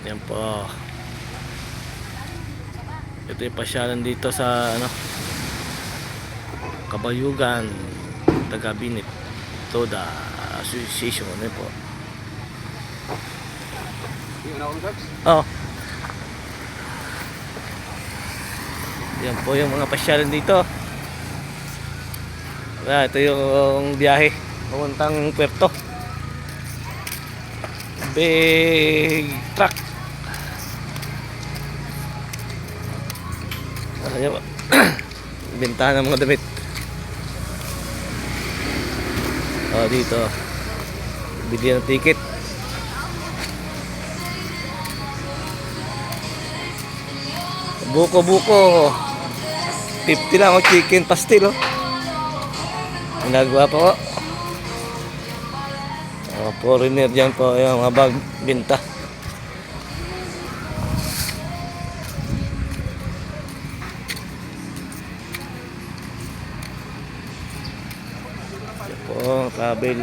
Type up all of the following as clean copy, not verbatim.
Yan po. Ito yung pasyalan dito sa Kabayugan taga Binit Toda Association. Yan po. Oh. Yan po yung mga pasyalan dito. Ito yung biyahe papuntang Puerto. Big truck. Ayan po. Bentahan ng mga damit. Dito bili ng ticket. Buko 50 lang chicken pastil ginagawa po. Foreigner dyan po yung mga binta. Yan po travel.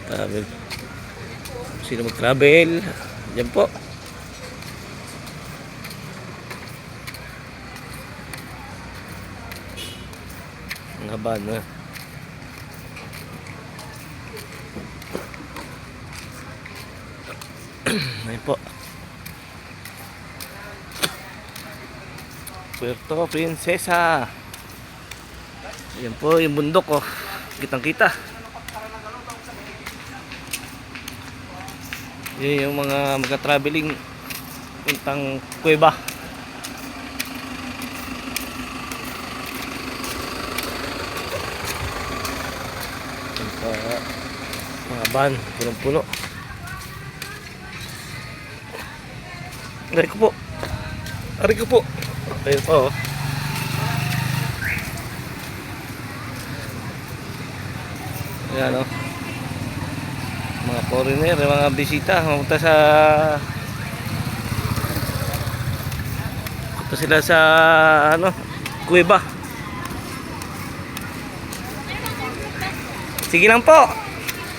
Travel. Sino mag-travel? Yan po. Ang haba na. Yan po. Puerto Princesa. Yan po yung bundok kitang-kita. Yan yung mga magka-traveling puntang Cueva. Mga van, punong-puno. Aray ko po. Ayun po. Ayan mga foreigner, mga bisita pumunta sila sa Cueva. Sige lang po.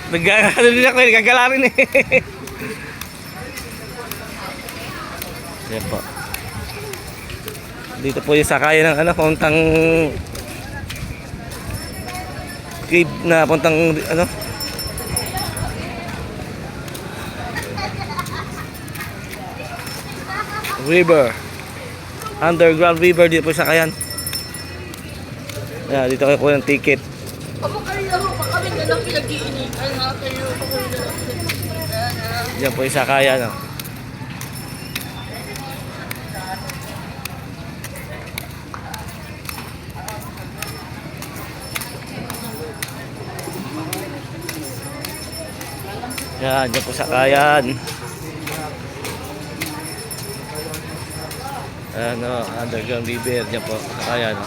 Nagagala rin Yan po. Dito po yung sakayan ng puntang cave na puntang river. Underground river dito po yung sakayan. Dito kayo po ng ticket. Diyan po yung sakayan. Yan, diyan po sakayan. Underground river, diyan po sakayan.